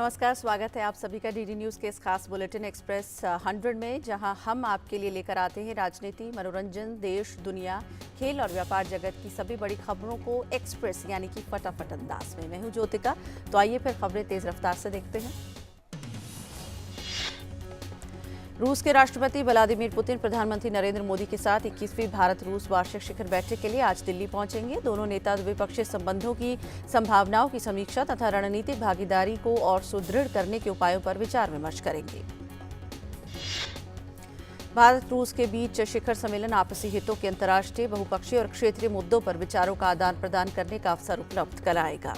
नमस्कार, स्वागत है आप सभी का डीडी न्यूज के इस खास बुलेटिन एक्सप्रेस 100 में, जहां हम आपके लिए लेकर आते हैं राजनीति, मनोरंजन, देश, दुनिया, खेल और व्यापार जगत की सभी बड़ी खबरों को एक्सप्रेस यानी कि फटाफट अंदाज में। मैं हूं ज्योतिका, तो आइए फिर खबरें तेज रफ्तार से देखते हैं। रूस के राष्ट्रपति व्लादिमीर पुतिन प्रधानमंत्री नरेंद्र मोदी के साथ 21वीं भारत रूस वार्षिक शिखर बैठक के लिए आज दिल्ली पहुंचेंगे। दोनों नेता द्विपक्षीय संबंधों की संभावनाओं की समीक्षा तथा रणनीतिक भागीदारी को और सुदृढ़ करने के उपायों पर विचार विमर्श करेंगे। भारत रूस के बीच शिखर सम्मेलन आपसी हितों के अंतर्राष्ट्रीय, बहुपक्षीय और क्षेत्रीय मुद्दों पर विचारों का आदान प्रदान करने का अवसर उपलब्ध कराएगा।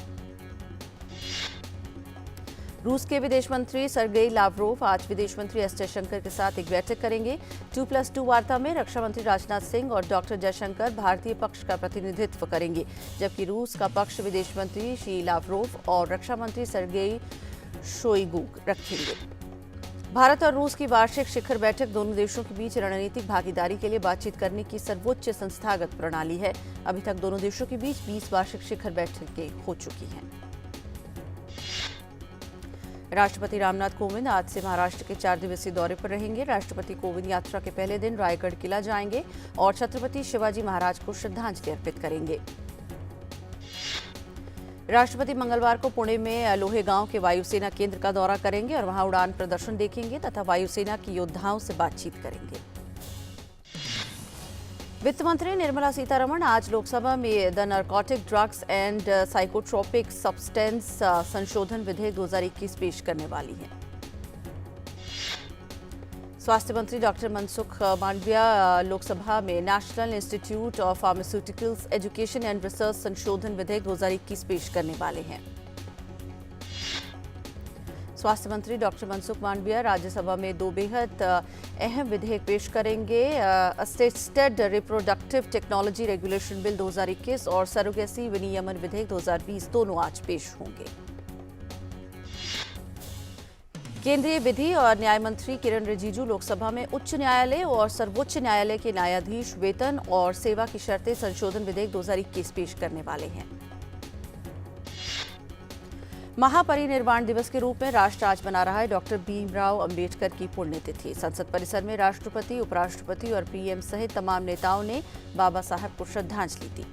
रूस के विदेश मंत्री सर्गेई लावरोव आज विदेश मंत्री एस जयशंकर के साथ एक बैठक करेंगे। 2+2 वार्ता में रक्षा मंत्री राजनाथ सिंह और डॉक्टर जयशंकर भारतीय पक्ष का प्रतिनिधित्व करेंगे, जबकि रूस का पक्ष विदेश मंत्री श्री लावरोव और रक्षा मंत्री सर्गेई शोइगु रखेंगे। भारत और रूस की वार्षिक शिखर बैठक दोनों देशों के बीच रणनीतिक भागीदारी के लिए बातचीत करने की सर्वोच्च संस्थागत प्रणाली है। अभी तक दोनों देशों के बीच 20 वार्षिक शिखर बैठकें हो चुकी हैं। राष्ट्रपति रामनाथ कोविंद आज से महाराष्ट्र के 4 दिवसीय दौरे पर रहेंगे। राष्ट्रपति कोविंद यात्रा के पहले दिन रायगढ़ किला जाएंगे और छत्रपति शिवाजी महाराज को श्रद्धांजलि अर्पित करेंगे। राष्ट्रपति मंगलवार को पुणे में लोहेगांव के वायुसेना केंद्र का दौरा करेंगे और वहां उड़ान प्रदर्शन देखेंगे तथा वायुसेना के योद्धाओं से बातचीत करेंगे। वित्त मंत्री निर्मला सीतारमण आज लोकसभा में the narcotic drugs and psychotropic substance संशोधन विधेयक 2021 पेश करने वाली हैं। स्वास्थ्य मंत्री डॉक्टर मनसुख मांडविया लोकसभा में national institute of pharmaceuticals education and research संशोधन विधेयक 2021 पेश करने वाले हैं। स्वास्थ्य मंत्री डॉक्टर मनसुख मांडविया राज्यसभा में 2 बेहद अहम विधेयक पेश करेंगे। Assisted reproductive technology regulation bill 2021 और सरोगेसी विनियमन विधेयक 2020 दोनों आज पेश होंगे। केंद्रीय विधि और न्याय मंत्री किरण रिजिजू लोकसभा में उच्च न्यायालय और सर्वोच्च न्यायालय के न्यायाधीश वेतन और सेवा की शर्तें संशोधन विधेयक 2021 पेश करने वाले हैं। महापरिनिर्वाण दिवस के रूप में राष्ट्र आज मना रहा है डॉक्टर भीमराव अंबेडकर की पुण्यतिथि। संसद परिसर में राष्ट्रपति, उपराष्ट्रपति और पीएम सहित तमाम नेताओं ने बाबा साहब को श्रद्धांजलि दी।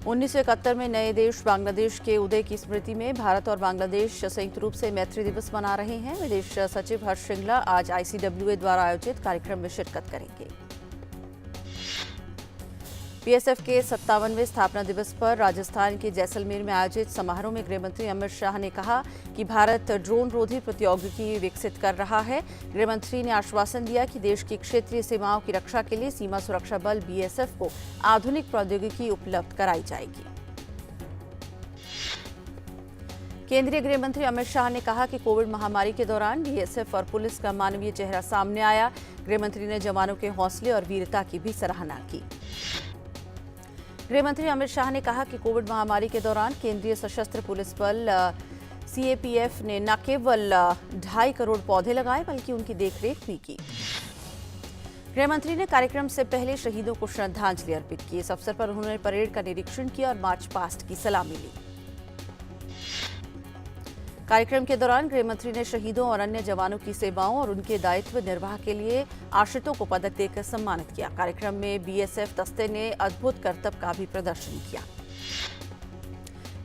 1971 में नए देश बांग्लादेश के उदय की स्मृति में भारत और बांग्लादेश संयुक्त रूप से मैत्री दिवस मना रहे हैं। विदेश सचिव हर्ष श्रृंगला आज ICWA द्वारा आयोजित कार्यक्रम में शिरकत करेंगे। बीएसएफ के 57वें स्थापना दिवस पर राजस्थान के जैसलमेर में आयोजित समारोह में गृहमंत्री अमित शाह ने कहा कि भारत ड्रोन रोधी प्रौद्योगिकी विकसित कर रहा है। गृहमंत्री ने आश्वासन दिया कि देश की क्षेत्रीय सीमाओं की रक्षा के लिए सीमा सुरक्षा बल बीएसएफ को आधुनिक प्रौद्योगिकी उपलब्ध कराई जाएगी। केंद्रीय गृह मंत्री अमित शाह ने कहा कि कोविड महामारी के दौरान बीएसएफ और पुलिस का मानवीय चेहरा सामने आया। गृहमंत्री ने जवानों के हौसले और वीरता की भी सराहना की। गृहमंत्री अमित शाह ने कहा कि कोविड महामारी के दौरान केंद्रीय सशस्त्र पुलिस बल सीएपीएफ ने न केवल 2.5 करोड़ पौधे लगाए बल्कि उनकी देखरेख भी की। गृहमंत्री ने कार्यक्रम से पहले शहीदों को श्रद्धांजलि अर्पित की। इस अवसर पर उन्होंने परेड का निरीक्षण किया और मार्च पास्ट की सलामी ली। कार्यक्रम के दौरान गृहमंत्री ने शहीदों और अन्य जवानों की सेवाओं और उनके दायित्व निर्वाह के लिए आश्रितों को पदक देकर सम्मानित किया। कार्यक्रम में बीएसएफ दस्ते ने अद्भुत करतब का भी प्रदर्शन किया।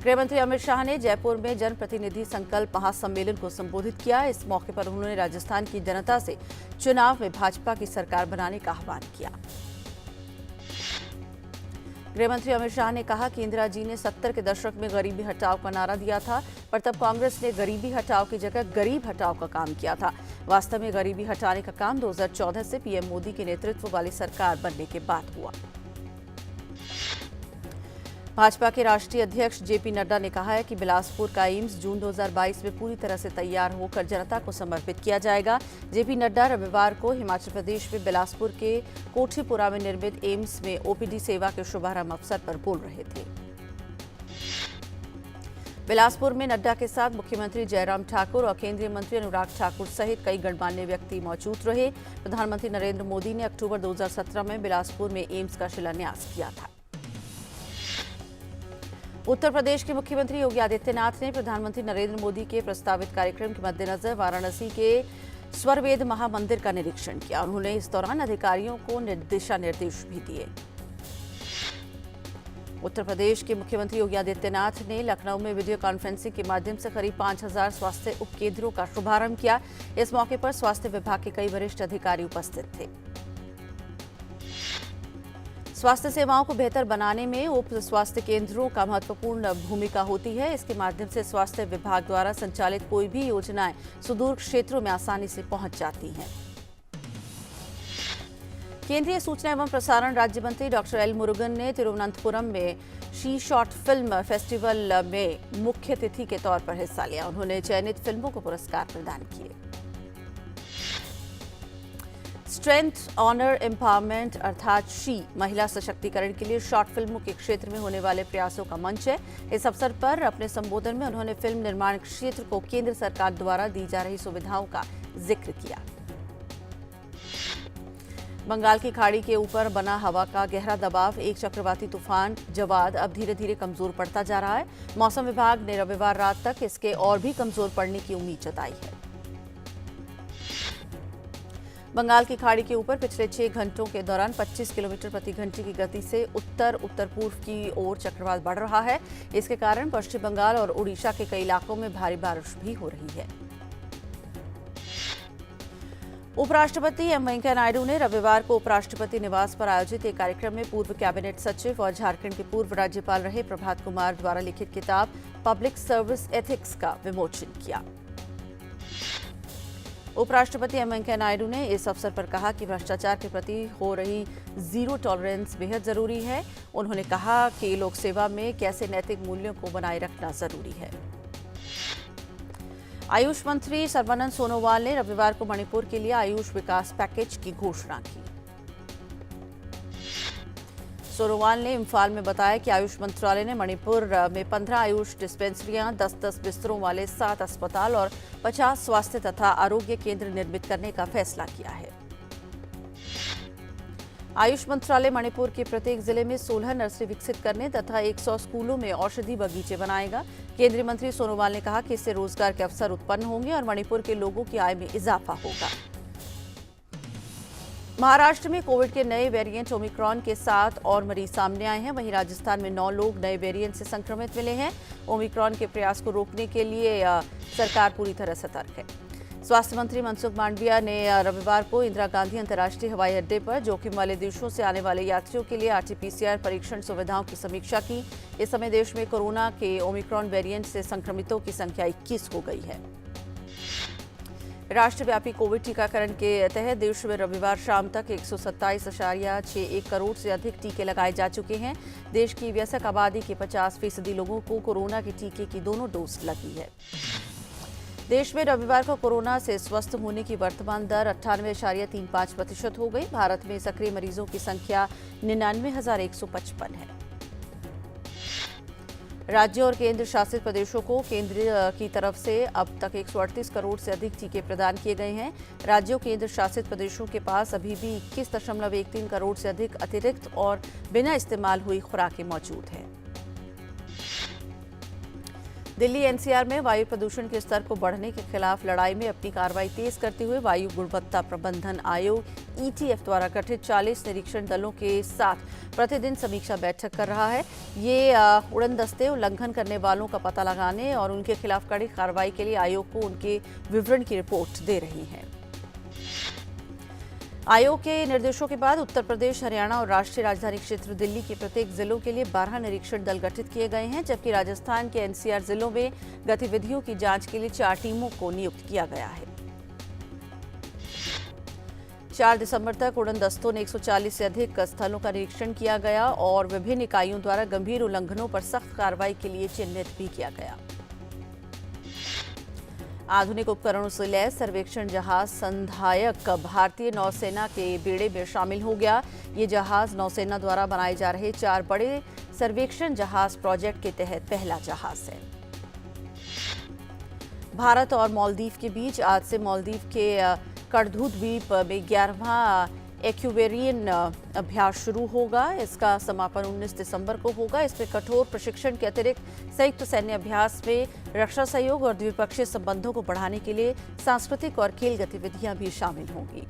गृहमंत्री अमित शाह ने जयपुर में जनप्रतिनिधि संकल्प महासम्मेलन को संबोधित किया। इस मौके पर उन्होंने राजस्थान की जनता से चुनाव में भाजपा की सरकार बनाने का आह्वान किया। गृहमंत्री अमित शाह ने कहा कि इंदिरा जी ने 70 के दशक में गरीबी हटाओ का नारा दिया था, पर तब कांग्रेस ने गरीबी हटाओ की जगह गरीब हटाओ का काम किया था। वास्तव में गरीबी हटाने का काम 2014 से पीएम मोदी के नेतृत्व वाली सरकार बनने के बाद हुआ। भाजपा के राष्ट्रीय अध्यक्ष जेपी नड्डा ने कहा है कि बिलासपुर का एम्स जून 2022 में पूरी तरह से तैयार होकर जनता को समर्पित किया जाएगा। जेपी नड्डा रविवार को हिमाचल प्रदेश में बिलासपुर के कोठीपुरा में निर्मित एम्स में ओपीडी सेवा के शुभारंभ अवसर पर बोल रहे थे। बिलासपुर में नड्डा के साथ मुख्यमंत्री जयराम ठाकुर और केंद्रीय मंत्री अनुराग ठाकुर सहित कई गणमान्य व्यक्ति मौजूद रहे। प्रधानमंत्री नरेंद्र मोदी ने अक्टूबर 2017 में बिलासपुर में एम्स का शिलान्यास किया था। उत्तर प्रदेश के मुख्यमंत्री योगी आदित्यनाथ ने प्रधानमंत्री नरेंद्र मोदी के प्रस्तावित कार्यक्रम के मद्देनजर वाराणसी के स्वरवेद महामंदिर का निरीक्षण किया। उन्होंने इस दौरान अधिकारियों को दिशा निर्देश भी दिए। उत्तर प्रदेश के मुख्यमंत्री योगी आदित्यनाथ ने लखनऊ में वीडियो कॉन्फ्रेंसिंग के माध्यम से करीब 5000 स्वास्थ्य उपकेंद्रों का शुभारंभ किया। इस मौके पर स्वास्थ्य विभाग के कई वरिष्ठ अधिकारी उपस्थित थे। स्वास्थ्य सेवाओं को बेहतर बनाने में उप स्वास्थ्य केंद्रों का महत्वपूर्ण भूमिका होती है। इसके माध्यम से स्वास्थ्य विभाग द्वारा संचालित कोई भी योजनाएं सुदूर क्षेत्रों में आसानी से पहुंच जाती हैं। केंद्रीय सूचना एवं प्रसारण राज्य मंत्री डॉक्टर एल मुरुगन ने तिरुवनंतपुरम में शी शॉर्ट फिल्म फेस्टिवल में मुख्य अतिथि के तौर पर हिस्सा लिया। उन्होंने चयनित फिल्मों को पुरस्कार प्रदान किए। स्ट्रेंथ ऑनर एम्पावरमेंट अर्थात शी महिला सशक्तिकरण के लिए शॉर्ट फिल्मों के क्षेत्र में होने वाले प्रयासों का मंच है। इस अवसर पर अपने संबोधन में उन्होंने फिल्म निर्माण क्षेत्र को केंद्र सरकार द्वारा दी जा रही सुविधाओं का जिक्र किया। बंगाल की खाड़ी के ऊपर बना हवा का गहरा दबाव एक चक्रवाती तूफान जवाद अब धीरे धीरे कमजोर पड़ता जा रहा है। मौसम विभाग ने रविवार रात तक इसके और भी कमजोर पड़ने की उम्मीद जताई है। बंगाल की खाड़ी के ऊपर पिछले 6 घंटों के दौरान 25 किलोमीटर प्रति घंटे की गति से उत्तर उत्तर पूर्व की ओर चक्रवात बढ़ रहा है। इसके कारण पश्चिम बंगाल और उड़ीसा के कई इलाकों में भारी बारिश भी हो रही है। उपराष्ट्रपति एम वेंकैया नायडू ने रविवार को उपराष्ट्रपति निवास पर आयोजित एक कार्यक्रम में पूर्व कैबिनेट सचिव और झारखंड के पूर्व राज्यपाल रहे प्रभात कुमार द्वारा लिखित किताब पब्लिक सर्विस एथिक्स का विमोचन किया। उपराष्ट्रपति एम वेंकैया नायडू ने इस अवसर पर कहा कि भ्रष्टाचार के प्रति हो रही जीरो टॉलरेंस बेहद जरूरी है। उन्होंने कहा कि लोक सेवा में कैसे नैतिक मूल्यों को बनाए रखना जरूरी है। आयुष मंत्री सर्बानंद सोनोवाल ने रविवार को मणिपुर के लिए आयुष विकास पैकेज की घोषणा की। सोनोवाल ने इम्फाल में बताया कि आयुष मंत्रालय ने मणिपुर में 15 आयुष डिस्पेंसरियां, 10-10 बिस्तरों वाले 7 अस्पताल और 50 स्वास्थ्य तथा आरोग्य केंद्र निर्मित करने का फैसला किया है। आयुष मंत्रालय मणिपुर के प्रत्येक जिले में 16 नर्सरी विकसित करने तथा 100 स्कूलों में औषधि बगीचे बनाएगा। केंद्रीय मंत्री सोनोवाल ने कहा कि इससे रोजगार के अवसर उत्पन्न होंगे और मणिपुर के लोगों की आय में इजाफा होगा। महाराष्ट्र में कोविड के नए वेरिएंट ओमिक्रॉन के 7 और मरीज सामने आए हैं। वहीं राजस्थान में 9 लोग नए वेरिएंट से संक्रमित मिले हैं। ओमिक्रॉन के प्रयास को रोकने के लिए सरकार पूरी तरह सतर्क है। स्वास्थ्य मंत्री मनसुख मांडविया ने रविवार को इंदिरा गांधी अंतर्राष्ट्रीय हवाई अड्डे पर जोखिम वाले देशों से आने वाले यात्रियों के लिए आरटी-पीसीआर परीक्षण सुविधाओं की समीक्षा की। इस समय देश में कोरोना के ओमिक्रॉन वेरिएंट से संक्रमितों की संख्या 21 हो गई है। राष्ट्रव्यापी कोविड टीकाकरण के तहत देश में रविवार शाम तक 127.61 करोड़ से अधिक टीके लगाए जा चुके हैं। देश की वयस्क आबादी के 50% लोगों को कोरोना के टीके की दोनों डोज लगी है। देश में रविवार को कोरोना से स्वस्थ होने की वर्तमान दर 98.35% हो गई। भारत में सक्रिय मरीजों की संख्या 99,155 है। राज्यों और केंद्र शासित प्रदेशों को केंद्र की तरफ से अब तक 138 करोड़ से अधिक टीके प्रदान किए गए हैं। राज्यों केंद्र शासित प्रदेशों के पास अभी भी 21.13 करोड़ से अधिक अतिरिक्त और बिना इस्तेमाल हुई खुराकें मौजूद हैं। दिल्ली एनसीआर में वायु प्रदूषण के स्तर को बढ़ने के खिलाफ लड़ाई में अपनी कार्रवाई तेज करते हुए वायु गुणवत्ता प्रबंधन आयोग ईटीएफ द्वारा गठित 40 निरीक्षण दलों के साथ प्रतिदिन समीक्षा बैठक कर रहा है। ये उड़न दस्ते उल्लंघन करने वालों का पता लगाने और उनके खिलाफ कड़ी कार्रवाई के लिए आयोग को उनके विवरण की रिपोर्ट दे रही है। आयोग के निर्देशों के बाद उत्तर प्रदेश, हरियाणा और राष्ट्रीय राजधानी क्षेत्र दिल्ली के प्रत्येक जिलों के लिए 12 निरीक्षण दल गठित किए गए हैं, जबकि राजस्थान के एनसीआर जिलों में गतिविधियों की जांच के लिए 4 टीमों को नियुक्त किया गया है। 4 दिसंबर तक उड़न दस्तों ने 140 से अधिक स्थलों का निरीक्षण किया गया और विभिन्न इकाइयों द्वारा गंभीर उल्लंघनों पर सख्त कार्रवाई के लिए चिन्हित भी किया गया। आधुनिक उपकरणों से लैस सर्वेक्षण जहाज संधायक भारतीय नौसेना के बेड़े में शामिल हो गया। ये जहाज नौसेना द्वारा बनाए जा रहे 4 बड़े सर्वेक्षण जहाज प्रोजेक्ट के तहत पहला जहाज है। भारत और मालदीव के बीच आज से मालदीव के करधू द्वीप में 11वां एक्यूवेरियन अभ्यास शुरू होगा। इसका समापन 19 दिसंबर को होगा। इसमें कठोर प्रशिक्षण के अतिरिक्त संयुक्त सैन्य अभ्यास में रक्षा सहयोग और द्विपक्षीय संबंधों को बढ़ाने के लिए सांस्कृतिक और खेल गतिविधियां भी शामिल होंगी।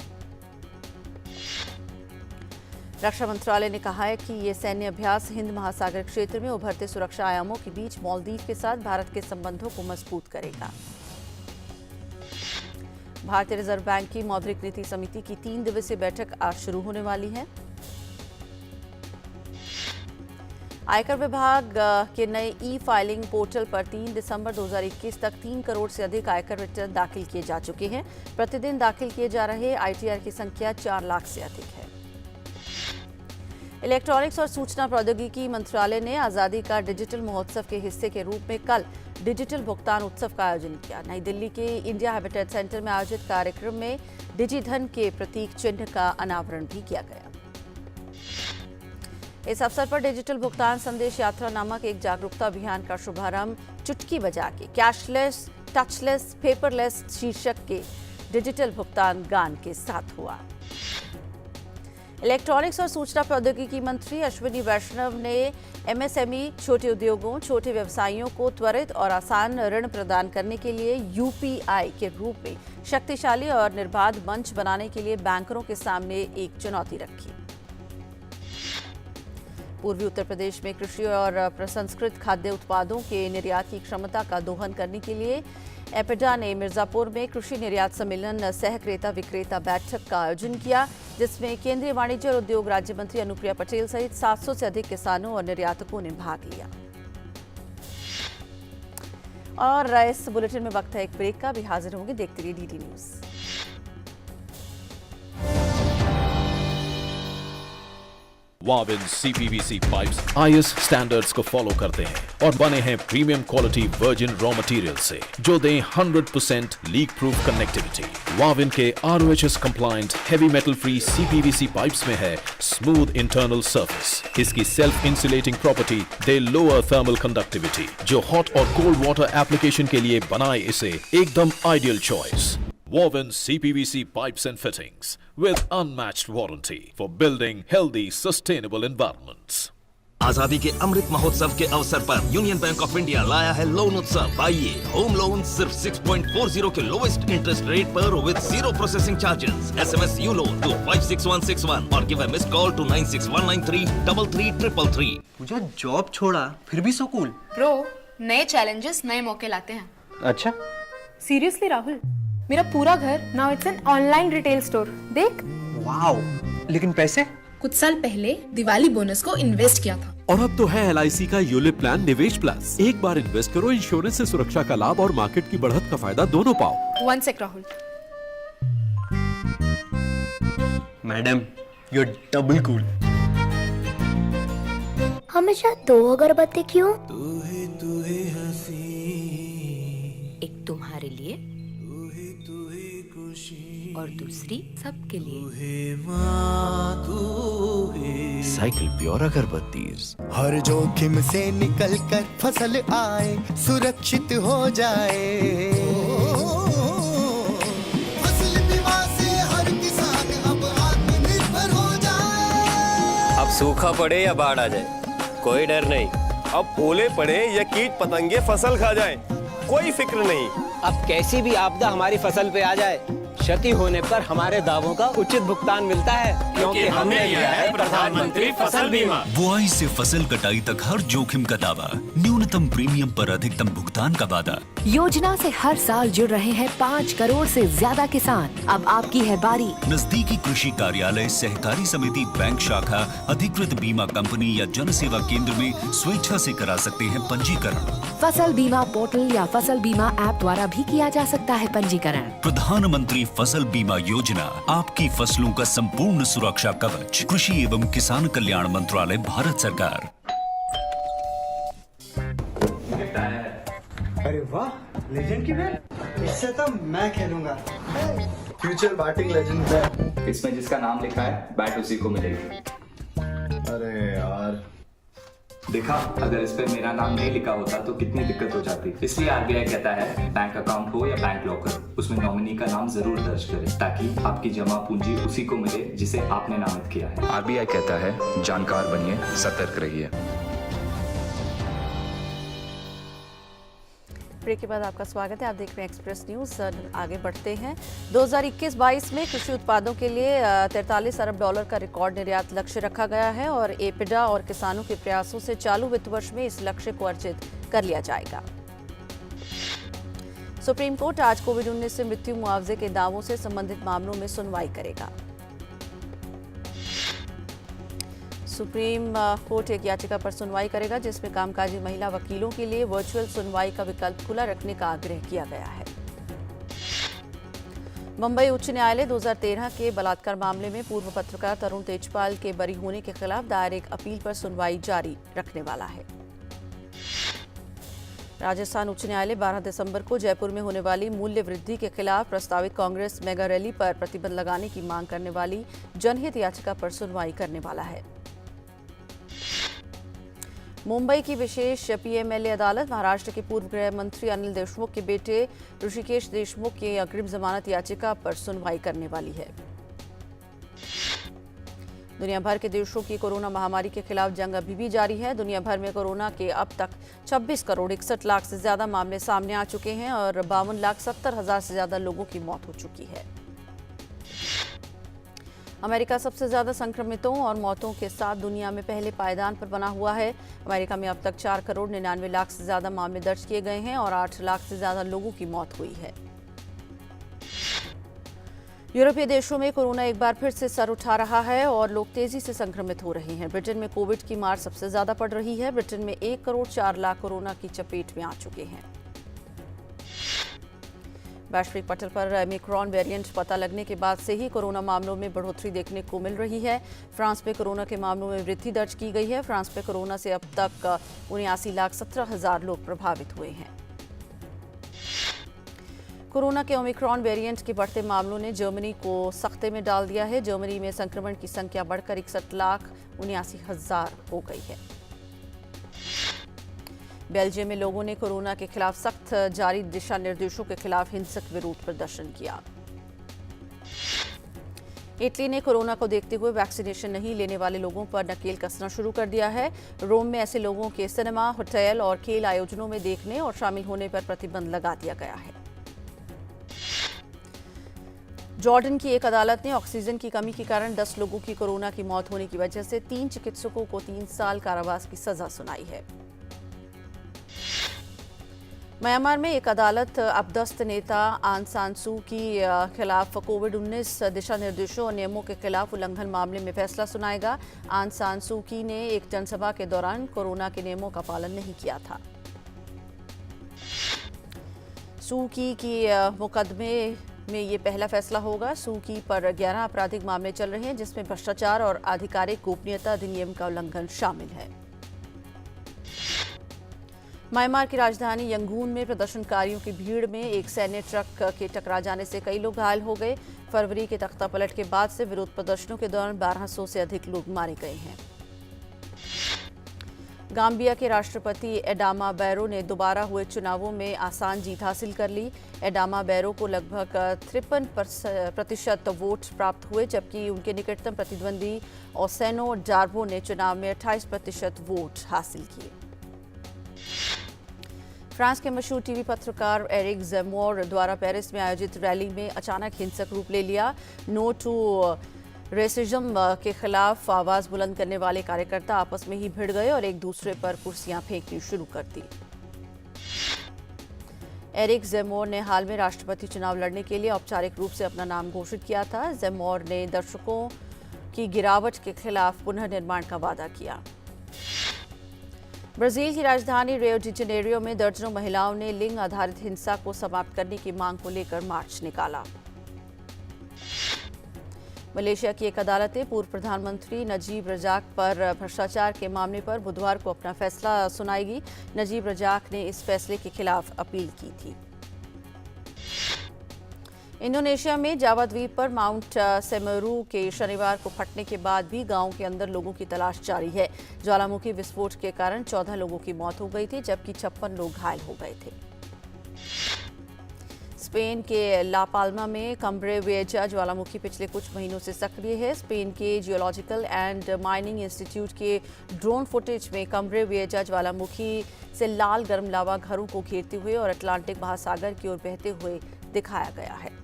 रक्षा मंत्रालय ने कहा है कि ये सैन्य अभ्यास हिंद महासागर क्षेत्र में उभरते सुरक्षा आयामों के बीच मालदीव के साथ भारत के संबंधों को मजबूत करेगा। भारतीय रिजर्व बैंक की मौद्रिक नीति समिति की 3 दिवसीय बैठक आज शुरू होने वाली है। आयकर विभाग के नए ई फाइलिंग पोर्टल पर 3 दिसंबर 2021 तक 3 करोड़ से अधिक आयकर रिटर्न दाखिल किए जा चुके हैं। प्रतिदिन दाखिल किए जा रहे आईटीआर की संख्या 4 लाख से अधिक है। इलेक्ट्रॉनिक्स और सूचना प्रौद्योगिकी मंत्रालय ने आजादी का डिजिटल महोत्सव के हिस्से के रूप में कल डिजिटल भुगतान उत्सव का आयोजन किया। नई दिल्ली के इंडिया हैबिटेट सेंटर में आयोजित कार्यक्रम में डिजिधन के प्रतीक चिन्ह का अनावरण भी किया गया। इस अवसर पर डिजिटल भुगतान संदेश यात्रा नामक एक जागरूकता अभियान का शुभारंभ चुटकी बजा के कैशलेस, टचलेस, पेपरलेस शीर्षक के डिजिटल भुगतान गान के साथ हुआ। इलेक्ट्रॉनिक्स और सूचना प्रौद्योगिकी मंत्री अश्विनी वैष्णव ने एमएसएमई, छोटे उद्योगों, छोटे व्यवसायियों को त्वरित और आसान ऋण प्रदान करने के लिए यूपीआई के रूप में शक्तिशाली और निर्बाध मंच बनाने के लिए बैंकरों के सामने एक चुनौती रखी। पूर्वी उत्तर प्रदेश में कृषि और प्रसंस्कृत खाद्य उत्पादों के निर्यात की क्षमता का दोहन करने के लिए एपेडा ने मिर्जापुर में कृषि निर्यात सम्मेलन सह क्रेता विक्रेता बैठक का आयोजन किया, जिसमें केंद्रीय वाणिज्य और उद्योग राज्य मंत्री अनुप्रिया पटेल सहित 700 से अधिक किसानों और निर्यातकों ने भाग लिया। और इस बुलेटिन में वक्त है एक ब्रेक का। भी हाजिर होंगे, देखते रहिए DD news. Wavin CPVC pipes IS standards को फॉलो करते हैं और बने हैं premium quality virgin raw material से, जो दें 100% लीक प्रूफ कनेक्टिविटी। वाविन के RoHS compliant heavy metal free CPVC pipes में है स्मूथ इंटरनल सरफेस। इसकी सेल्फ इंसुलेटिंग प्रॉपर्टी दे लोअर थर्मल कंडक्टिविटी, जो हॉट और कोल्ड वाटर एप्लीकेशन के लिए बनाए इसे एकदम ideal choice. Woven CPVC pipes and fittings with unmatched warranty for building healthy, sustainable environments. आजादी के अमृत महोत्सव के अवसर पर यूनियन बैंक ऑफ इंडिया लाया है लोन उत्सव। आइए, होम लोन सिर्फ 6.40 के लोएस्ट इंटरेस्ट रेट पर with 0 processing charges. SMS you loan to 56161 और give a missed call to 9619333333। मुझे जॉब छोड़ा फिर भी सो कूल। ब्रो, नए चैलेंजेस नए मौके लाते हैं। अच्छा, सीरियसली राहुल, मेरा पूरा घर now it's an online retail store. देख, वाओ, लेकिन पैसे? कुछ साल पहले दिवाली बोनस को इन्वेस्ट किया था। और अब तो है LIC का यूलिप प्लान निवेश प्लस। एक बार इन्वेस्ट करो, इंश्योरेंस से सुरक्षा का लाभ और मार्केट की बढ़त का फायदा दोनों पाओ। 1 sec Rahul. Madam, you are double cool. हमेशा 2 अगरबत्ती क्यों? एक तुम्हारे लिए और दूसरी सबके लिए। Cycle pure अगरबत्तीज। हर जोखिम से निकल कर फसल आए, सुरक्षित हो जाए। फसल बीमा से हर किसान अब आत्मनिर्भर हो जाए। अब सूखा पड़े या बाढ़ आ जाए, कोई डर नहीं। अब ओले पड़े या कीट पतंगे फसल खा जाए, कोई फिक्र नहीं। अब कैसी भी आपदा हमारी फसल पे आ जाए, क्षति होने पर हमारे दावों का उचित भुगतान मिलता है, क्योंकि हमने लिया है प्रधानमंत्री फसल बीमा। बुआई से फसल कटाई तक हर जोखिम का दावा, न्यूनतम प्रीमियम पर अधिकतम भुगतान का वादा। योजना से हर साल जुड़ रहे हैं 5 करोड़ से ज्यादा किसान। अब आपकी है बारी। नजदीकी कृषि कार्यालय, सहकारी समिति, बैंक शाखा, अधिकृत बीमा कंपनी या जन सेवा केंद्र में स्वेच्छा से करा सकते हैं पंजीकरण। फसल बीमा पोर्टल या फसल बीमा ऐप द्वारा भी किया जा सकता है पंजीकरण। प्रधानमंत्री फसल बीमा योजना, आपकी फसलों का संपूर्ण सुरक्षा कवच। कृषि एवं किसान कल्याण मंत्रालय, भारत सरकार। अरे वाह, लेजेंड की बैट। इससे तो मैं खेलूंगा। फ्यूचर बैटिंग लेजेंड है। इसमें जिसका नाम लिखा है बैट उसी को मिलेगी। अरे यार, देखा, अगर इस पे मेरा नाम नहीं लिखा होता तो कितनी दिक्कत हो जाती। इसलिए आरबीआई कहता है बैंक अकाउंट हो या बैंक लॉकर, उसमें नॉमिनी का नाम जरूर दर्ज करें ताकि आपकी जमा पूंजी उसी को मिले जिसे आपने नामित किया है। आरबीआई कहता है जानकार बनिए, सतर्क रहिए। ब्रेक के बाद आपका स्वागत है। आप देख रहे हैं एक्सप्रेस न्यूज। आगे बढ़ते हैं। 2021-22 में कृषि उत्पादों के लिए 43 अरब डॉलर का रिकॉर्ड निर्यात लक्ष्य रखा गया है और एपिडा और किसानों के प्रयासों से चालू वित्त वर्ष में इस लक्ष्य को अर्जित कर लिया जाएगा। सुप्रीम कोर्ट आज कोविड-19 से मृत्यु मुआवजे के दावों से संबंधित मामलों में सुनवाई करेगा। सुप्रीम कोर्ट एक याचिका पर सुनवाई करेगा जिसमें कामकाजी महिला वकीलों के लिए वर्चुअल सुनवाई का विकल्प खुला रखने का आग्रह किया गया है। मुंबई उच्च न्यायालय 2013 के बलात्कार मामले में पूर्व पत्रकार तरुण तेजपाल के बरी होने के खिलाफ दायर एक अपील पर सुनवाई जारी रखने वाला है। राजस्थान उच्च न्यायालय 12 दिसंबर को जयपुर में होने वाली मूल्य वृद्धि के खिलाफ प्रस्तावित कांग्रेस मेगा रैली पर प्रतिबंध लगाने की मांग करने वाली जनहित याचिका पर सुनवाई करने वाला है। मुंबई की विशेष पीएमएलए अदालत महाराष्ट्र के पूर्व गृह मंत्री अनिल देशमुख के बेटे ऋषिकेश देशमुख की अग्रिम जमानत याचिका पर सुनवाई करने वाली है। दुनिया भर के देशों की कोरोना महामारी के खिलाफ जंग अभी भी जारी है। दुनिया भर में कोरोना के अब तक 26 करोड़ 61 लाख से ज्यादा मामले सामने आ चुके हैं और 52,70,000 से ज्यादा लोगों की मौत हो चुकी है। अमेरिका सबसे ज्यादा संक्रमितों और मौतों के साथ दुनिया में पहले पायदान पर बना हुआ है। अमेरिका में अब तक 4 करोड़ 99 लाख से ज्यादा मामले दर्ज किए गए हैं और 8 लाख से ज्यादा लोगों की मौत हुई है। यूरोपीय देशों में कोरोना एक बार फिर से सर उठा रहा है और लोग तेजी से संक्रमित हो रहे हैं। ब्रिटेन में कोविड की मार सबसे ज्यादा पड़ रही है। ब्रिटेन में 1 करोड़ 4 लाख कोरोना की चपेट में आ चुके हैं। वैश्विक पटल पर ओमिक्रॉन वेरिएंट पता लगने के बाद से ही कोरोना मामलों में बढ़ोतरी देखने को मिल रही है। फ्रांस में कोरोना के मामलों में वृद्धि दर्ज की गई है। फ्रांस में कोरोना से अब तक 79,17,000 लोग प्रभावित हुए हैं। कोरोना के ओमिक्रॉन वेरिएंट के बढ़ते मामलों ने जर्मनी को सख्ते में डाल दिया है। जर्मनी में संक्रमण की संख्या बढ़कर 61,79,000 हो गई है। बेल्जियम में लोगों ने कोरोना के खिलाफ सख्त जारी दिशा निर्देशों के खिलाफ हिंसक विरोध प्रदर्शन किया। इटली ने कोरोना को देखते हुए वैक्सीनेशन नहीं लेने वाले लोगों पर नकेल कसना शुरू कर दिया है। रोम में ऐसे लोगों के सिनेमा, होटल और खेल आयोजनों में देखने और शामिल होने पर प्रतिबंध लगा दिया गया है। जॉर्डन की एक अदालत ने ऑक्सीजन की कमी के कारण 10 लोगों की कोरोना की मौत होने की वजह से 3 चिकित्सकों को 3 साल कारावास की सजा सुनाई है। म्यांमार में एक अदालत अपदस्थ नेता आंग सान सू की खिलाफ कोविड-19 दिशा निर्देशों और नियमों के खिलाफ उल्लंघन मामले में फैसला सुनाएगा। आंग सान सू की ने एक जनसभा के दौरान कोरोना के नियमों का पालन नहीं किया था। सू की मुकदमे में ये पहला फैसला होगा। सू की पर 11 आपराधिक मामले चल रहे हैं जिसमें भ्रष्टाचार और आधिकारिक गोपनीयता अधिनियम का उल्लंघन शामिल है। म्यांमार की राजधानी यंगून में प्रदर्शनकारियों की भीड़ में एक सैन्य ट्रक के टकरा जाने से कई लोग घायल हो गए। फरवरी के तख्तापलट के बाद से विरोध प्रदर्शनों के दौरान 1200 से अधिक लोग मारे गए हैं। गाम्बिया के राष्ट्रपति एडामा बैरो ने दोबारा हुए चुनावों में आसान जीत हासिल कर ली। एडामा बैरो को लगभग 53% वोट प्राप्त हुए जबकि उनके निकटतम प्रतिद्वंदी ओसेनो डार्बो ने चुनाव में 28% वोट हासिल किए। फ्रांस के मशहूर टीवी पत्रकार एरिक ज़ेमोर द्वारा पेरिस में आयोजित रैली में अचानक हिंसक रूप ले लिया। नो टू रेसिज्म के खिलाफ आवाज बुलंद करने वाले कार्यकर्ता आपस में ही भिड़ गए और एक दूसरे पर कुर्सियां फेंकनी शुरू कर दी। एरिक ज़ेमोर ने हाल में राष्ट्रपति चुनाव लड़ने के लिए औपचारिक रूप से अपना नाम घोषित किया था। ज़ेमोर ने दर्शकों की गिरावट के खिलाफ पुनर्निर्माण का वादा किया। ब्राजील की राजधानी रियो डी जेनेरियो में दर्जनों महिलाओं ने लिंग आधारित हिंसा को समाप्त करने की मांग को लेकर मार्च निकाला। मलेशिया की एक अदालत ने पूर्व प्रधानमंत्री नजीब रजाक पर भ्रष्टाचार के मामले पर बुधवार को अपना फैसला सुनाएगी। नजीब रजाक ने इस फैसले के खिलाफ अपील की थी। इंडोनेशिया में जावा द्वीप पर माउंट सेमेरू के शनिवार को फटने के बाद भी गांव के अंदर लोगों की तलाश जारी है। ज्वालामुखी विस्फोट के कारण 14 लोगों की मौत हो गई थी, जबकि 56 लोग घायल हो गए थे। स्पेन के ला पाल्मा में कम्ब्रे वेजा ज्वालामुखी पिछले कुछ महीनों से सक्रिय है। स्पेन के जियोलॉजिकल एंड माइनिंग इंस्टीट्यूट के ड्रोन फुटेज में कम्ब्रे वेजा ज्वालामुखी से लाल गर्म लावा घरों को घेरते हुए और अटलांटिक महासागर की ओर बहते हुए दिखाया गया है।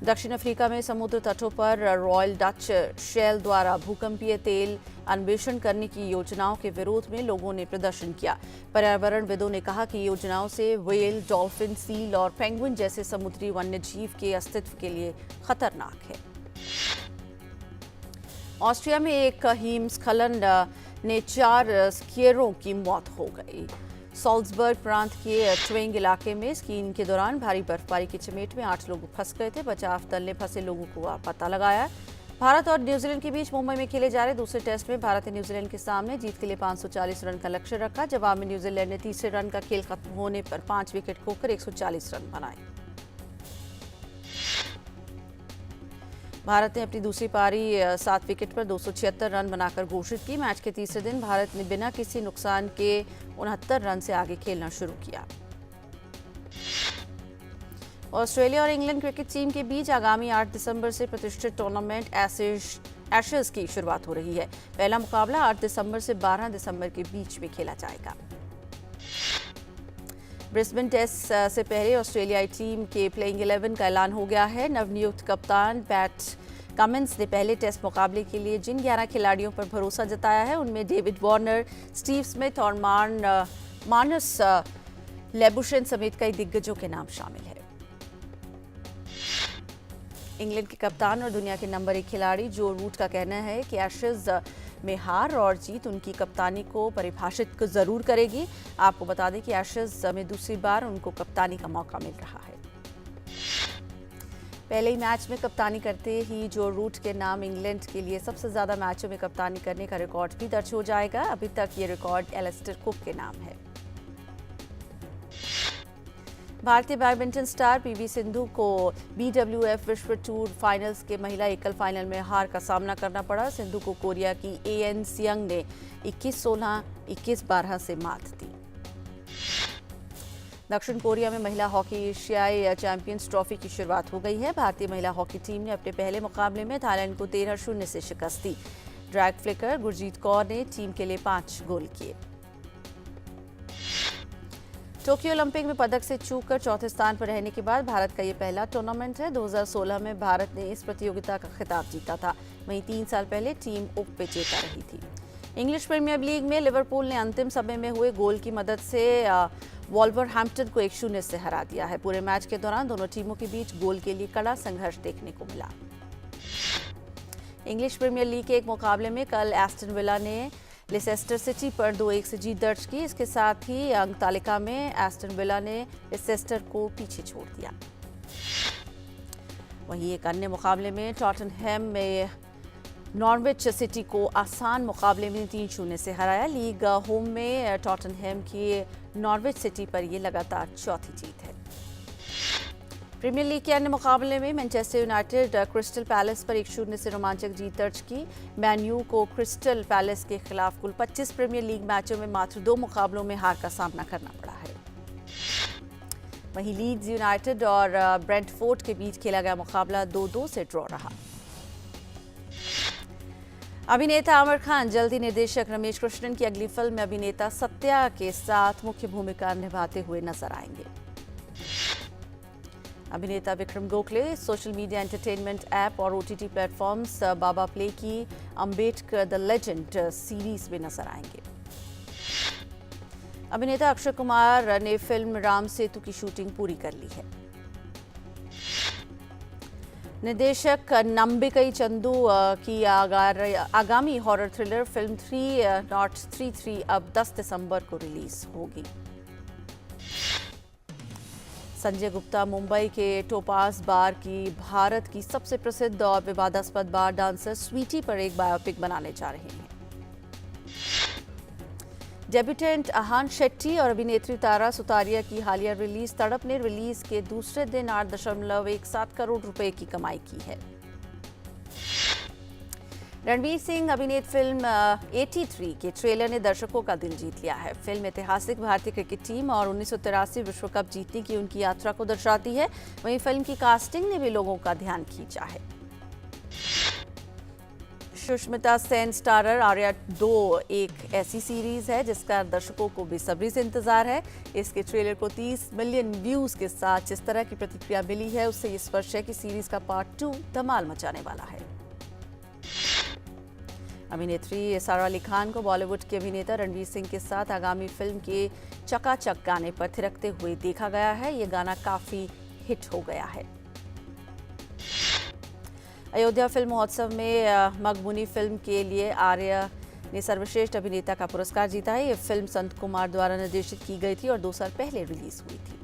दक्षिण अफ्रीका में समुद्र तटों पर रॉयल डच शेल द्वारा भूकंपीय तेल अन्वेषण करने की योजनाओं के विरोध में लोगों ने प्रदर्शन किया। पर्यावरणविदों ने कहा कि योजनाओं से व्हेल, डॉल्फिन, सील और पेंगुइन जैसे समुद्री वन्यजीव के अस्तित्व के लिए खतरनाक है। ऑस्ट्रिया में एक हिमस्खलन ने 4 स्कीयरों की मौत हो गई। सॉल्जबर्ग प्रांत के ट्वेंग इलाके में स्कीइंग के दौरान भारी बर्फबारी की चपेट में 8 लोग फंस गए थे। बचाव दल ने फंसे लोगों को पता लगाया। भारत और न्यूजीलैंड के बीच मुंबई में खेले जा रहे दूसरे टेस्ट में भारत ने न्यूजीलैंड के सामने जीत के लिए 540 रन का लक्ष्य रखा। जवाब में न्यूजीलैंड ने तीसरे रन का खेल खत्म होने पर 5 विकेट खोकर 140 रन बनाए। भारत ने अपनी दूसरी पारी 7 विकेट पर 276 रन बनाकर घोषित की। मैच के तीसरे दिन भारत ने बिना किसी नुकसान के 69 रन से आगे खेलना शुरू किया। ऑस्ट्रेलिया और इंग्लैंड क्रिकेट टीम के बीच आगामी 8 दिसंबर से प्रतिष्ठित टूर्नामेंट एशेज की शुरुआत हो रही है। पहला मुकाबला 8 दिसंबर से 12 दिसंबर के बीच में खेला जाएगा। ब्रिस्बेन टेस्ट से पहले ऑस्ट्रेलियाई टीम के प्लेइंग 11 का ऐलान हो गया है। नवनियुक्त कप्तान पैट कमिंस ने पहले टेस्ट मुकाबले के लिए जिन 11 खिलाड़ियों पर भरोसा जताया है उनमें डेविड वार्नर, स्टीव स्मिथ और मार्नस लेबुशेन समेत कई दिग्गजों के नाम शामिल है। इंग्लैंड के कप्तान और दुनिया के नंबर 1 खिलाड़ी जो रूट का कहना है कि एशेज में हार और जीत उनकी कप्तानी को परिभाषित जरूर करेगी। आपको बता दें कि एशेज में दूसरी बार उनको कप्तानी का मौका मिल रहा है। पहले ही मैच में कप्तानी करते ही जो रूट के नाम इंग्लैंड के लिए सबसे ज्यादा मैचों में कप्तानी करने का रिकॉर्ड भी दर्ज हो जाएगा। अभी तक ये रिकॉर्ड एलिस्टर कुक के नाम है। भारतीय बैडमिंटन स्टार पीवी सिंधु को BWF विश्व टूर फाइनल्स के महिला एकल फाइनल में हार का सामना करना पड़ा। सिंधु को कोरिया की AN सियंग ने 21-16, 21-12 से मात दी। दक्षिण कोरिया में महिला हॉकी एशियाई चैंपियंस ट्रॉफी की शुरुआत हो गई है। भारतीय महिला हॉकी टीम ने अपने पहले मुकाबले में थाईलैंड को 13-0 से शिकस्त दी। ड्रैग फ्लिकर गुरजीत कौर ने टीम के लिए 5 गोल किए। टोक्यो ओलंपिक में पदक से चूक कर चौथे स्थान पर रहने के बाद भारत का ये पहला टूर्नामेंट है। 2016 में भारत ने इस प्रतियोगिता का खिताब जीता था। वहीं 3 साल पहले टीम उप विजेता रही थी। इंग्लिश प्रीमियर लीग में लिवरपूल ने अंतिम समय में हुए गोल की मदद से वॉल्वरहैम्पटन को 1-0 से हरा दिया है। पूरे मैच के दौरान दोनों टीमों के बीच गोल के लिए कड़ा संघर्ष देखने को मिला। इंग्लिश प्रीमियर लीग के एक मुकाबले में कल एस्टन विला ने लेसेस्टर सिटी पर 2-1 से जीत दर्ज की। इसके साथ ही अंक तालिका में एस्टन विला ने लेसेस्टर को पीछे छोड़ दिया। वहीं एक अन्य मुकाबले में टॉटनहैम में नॉर्विच सिटी को आसान मुकाबले में 3-0 से हराया। लीग होम में टॉटनहैम की नॉर्विच सिटी पर यह लगातार चौथी जीत है। प्रीमियर लीग के अन्य मुकाबले में मैनचेस्टर यूनाइटेड क्रिस्टल पैलेस पर 1-0 से रोमांचक जीत दर्ज की। मैन यू को क्रिस्टल पैलेस के खिलाफ कुल 25 प्रीमियर लीग मैचों में मात्र 2 मुकाबलों में हार का सामना करना पड़ा है। वहीं लीड्स यूनाइटेड और ब्रेंटफोर्ड के बीच खेला गया मुकाबला 2-2 से ड्रॉ रहा। अभिनेता आमिर खान जल्द ही निर्देशक रमेश कृष्णन की अगली फिल्म में अभिनेता सत्या के साथ मुख्य भूमिका निभाते हुए नजर आएंगे। अभिनेता Vikram Gokhale social media entertainment app और OTT प्लेटफॉर्म्स बाबा प्ले की अंबेडकर द लेजेंड सीरीज में नजर आएंगे। अभिनेता अक्षय कुमार ने फिल्म राम सेतु की शूटिंग पूरी कर ली है। निर्देशक नंबिकई चंदू की आगामी हॉरर थ्रिलर फिल्म 3-0-3-3 अब 10 दिसंबर को रिलीज होगी। संजय गुप्ता मुंबई के टोपाज बार की भारत की सबसे प्रसिद्ध और विवादास्पद बार डांसर स्वीटी पर एक बायोपिक बनाने जा रहे हैं। डेब्यूटेंट आहान शेट्टी और अभिनेत्री तारा सुतारिया की हालिया रिलीज तड़प ने रिलीज के दूसरे दिन 8.17 करोड़ रुपए की कमाई की है। रणवीर सिंह अभिनीत फिल्म 83 के ट्रेलर ने दर्शकों का दिल जीत लिया है। फिल्म ऐतिहासिक भारतीय क्रिकेट टीम और 1983 विश्व कप जीतने की उनकी यात्रा को दर्शाती है। वहीं फिल्म की कास्टिंग ने भी लोगों का ध्यान खींचा है। सुष्मिता सेन स्टारर आर्या 2 एक ऐसी सीरीज है जिसका दर्शकों को बेसब्री से इंतजार है। इसके ट्रेलर को 30 मिलियन व्यूज के साथ जिस तरह की प्रतिक्रिया मिली है उससे ये स्पष्ट है कि सीरीज का पार्ट 2 धमाल मचाने वाला है। अभिनेत्री सारा अली खान को बॉलीवुड के अभिनेता रणवीर सिंह के साथ आगामी फिल्म के चकाचक गाने पर थिरकते हुए देखा गया है। ये गाना काफी हिट हो गया है। अयोध्या फिल्म महोत्सव में मकबूनी फिल्म के लिए आर्या ने सर्वश्रेष्ठ अभिनेता का पुरस्कार जीता है। ये फिल्म संत कुमार द्वारा निर्देशित की गई थी और 2 साल पहले रिलीज हुई थी।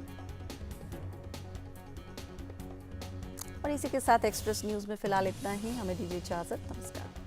और इसी के साथ एक्सप्रेस न्यूज में फिलहाल इतना ही। हमें दीजिए इजाजत। नमस्कार।